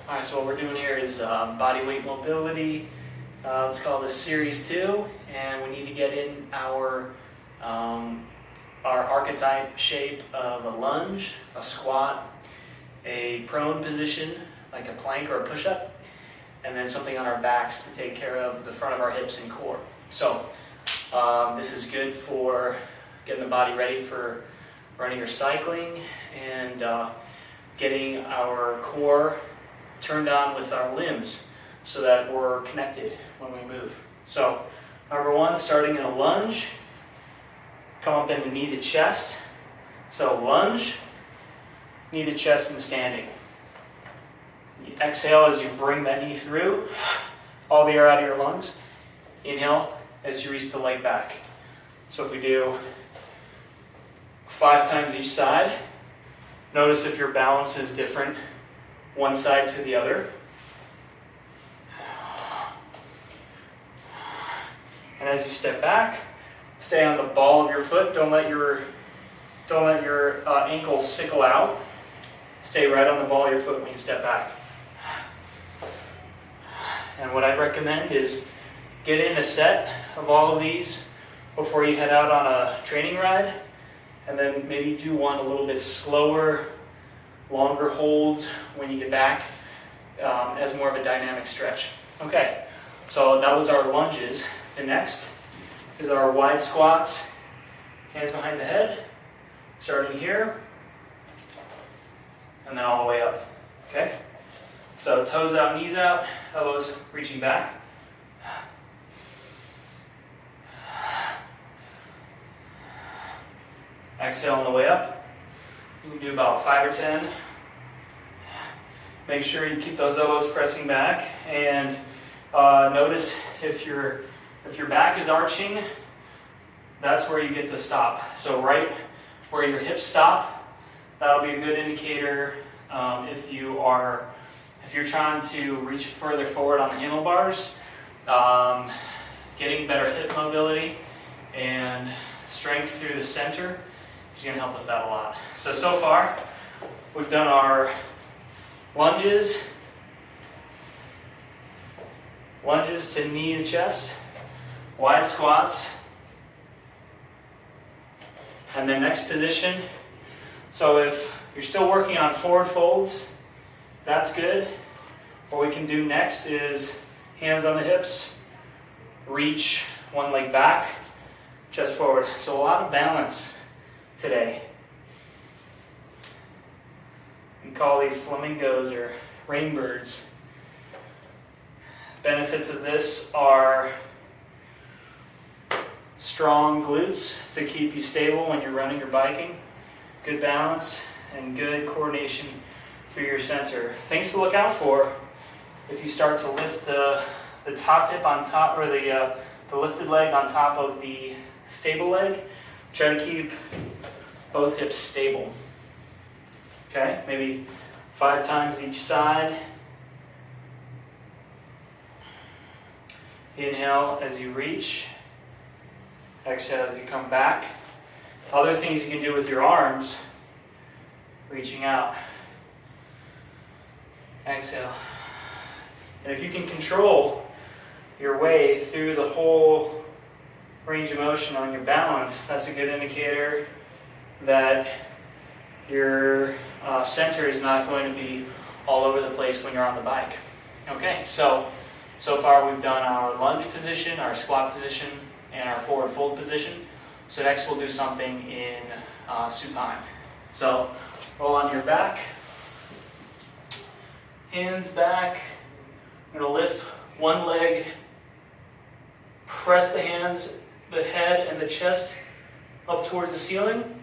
Alright, so what we're doing here is body weight mobility. Let's call this Series 2, and we need to get in our archetype shape of a lunge, a squat, a prone position, like a plank or a push-up, and then something on our backs to take care of the front of our hips and core. So this is good for getting the body ready for running or cycling, and getting our core turned on with our limbs so that we're connected when we move. So number one, starting in a lunge, come up into knee to chest. So lunge, knee to chest and standing. You exhale as you bring that knee through, all the air out of your lungs. Inhale as you reach the leg back. So if we do 5 times each side, notice if your balance is different one side to the other. And as you step back, stay on the ball of your foot. Don't let your ankle sickle out. Stay right on the ball of your foot when you step back. And what I recommend is get in a set of all of these before you head out on a training ride, and then maybe do one a little bit slower, longer holds when you get back, as more of a dynamic stretch. Okay, so that was our lunges. The next is our wide squats, hands behind the head, starting here, and then all the way up. Okay, so toes out, knees out, elbows reaching back. Exhale on the way up. You can do about 5 or 10. Make sure you keep those elbows pressing back, and notice if your back is arching, that's where you get to stop. So right where your hips stop, that'll be a good indicator if you're trying to reach further forward on the handlebars. Getting better hip mobility and strength through the center is going to help with that a lot. So far, we've done our lunges to knee to chest, wide squats, and then next position. So if you're still working on forward folds, that's good. What we can do next is hands on the hips, reach one leg back, chest forward. So a lot of balance today. We call these flamingos or rainbirds. Benefits of this are strong glutes to keep you stable when you're running or biking, good balance, and good coordination for your center. Things to look out for: if you start to lift the top hip on top, or the lifted leg on top of the stable leg, try to keep both hips stable. Okay, maybe 5 times each side. Inhale as you reach. Exhale as you come back. Other things you can do with your arms: reaching out. Exhale. And if you can control your way through the whole range of motion on your balance, that's a good indicator that your center is not going to be all over the place when you're on the bike. Okay, so far we've done our lunge position, our squat position, and our forward fold position. So next we'll do something in supine. So roll on your back, hands back. I'm going to lift one leg, press the hands, the head and the chest up towards the ceiling,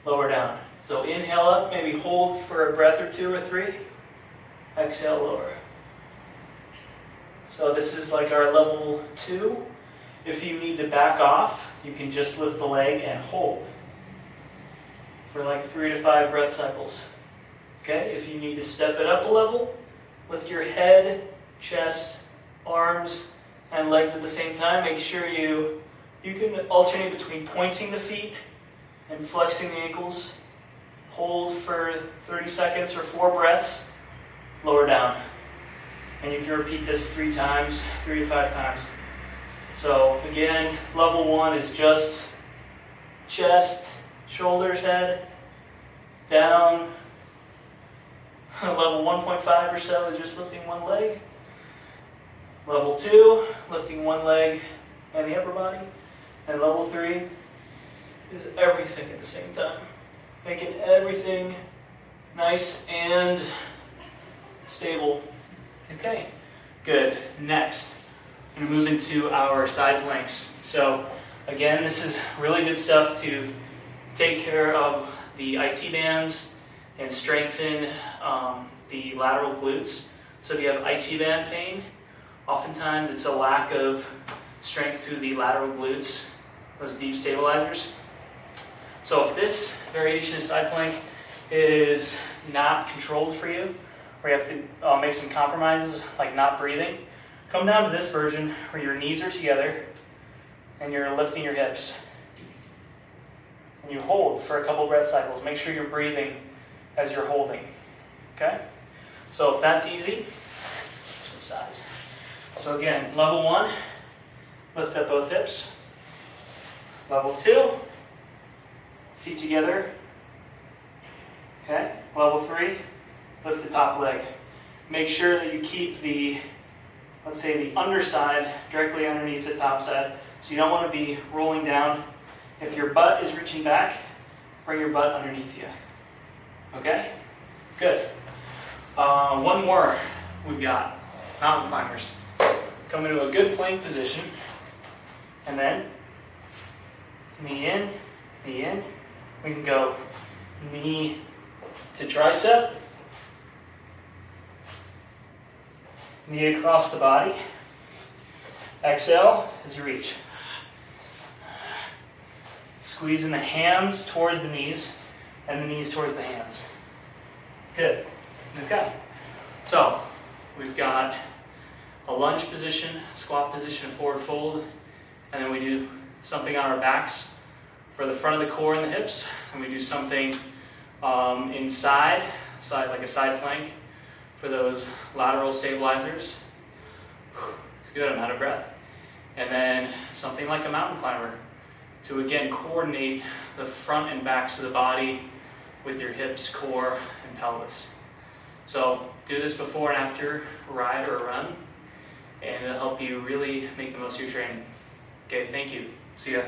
lower down. So inhale up, maybe hold for a breath or 2 or 3, exhale, lower. So this is like our level 2. If you need to back off, you can just lift the leg and hold for like 3 to 5 breath cycles. Okay, if you need to step it up a level, lift your head, chest, arms, and legs at the same time. Make sure you can alternate between pointing the feet and flexing the ankles. Hold for 30 seconds or 4 breaths. lower down. And you can repeat this 3 to 5 times. So again, level 1 is just chest, shoulders, head, down. Level 1.5 or so is just lifting one leg. Level 2, lifting one leg and the upper body. And level 3 is everything at the same time. Making everything nice and stable. Okay, good. Next, I'm going to move into our side planks. So again, this is really good stuff to take care of the IT bands and strengthen the lateral glutes. So if you have IT band pain, oftentimes it's a lack of strength through the lateral glutes, those deep stabilizers. So if this variation of side plank is not controlled for you, or you have to make some compromises like not breathing, come down to this version where your knees are together and you're lifting your hips. And you hold for a couple breath cycles. Make sure you're breathing as you're holding. Okay? So if that's easy, switch sides. So again, level 1, lift up both hips. Level 2, feet together. Okay? Level 3, lift the top leg. Make sure that you keep the, let's say, the underside directly underneath the top side. So you don't want to be rolling down. If your butt is reaching back, bring your butt underneath you. Okay? Good. One more we've got. Mountain climbers. Come into a good plank position. And then, knee in, knee in. We can go knee to tricep. Knee across the body. Exhale as you reach. Squeezing the hands towards the knees and the knees towards the hands. Good. Okay. So we've got a lunge position, squat position, a forward fold, and then we do something on our backs for the front of the core and the hips, and we do something inside, like a side plank for those lateral stabilizers. Good, I'm out of breath. And then something like a mountain climber to again coordinate the front and backs of the body with your hips, core, and pelvis. So do this before and after a ride or a run, and it'll help you really make the most of your training. Okay, thank you. See ya.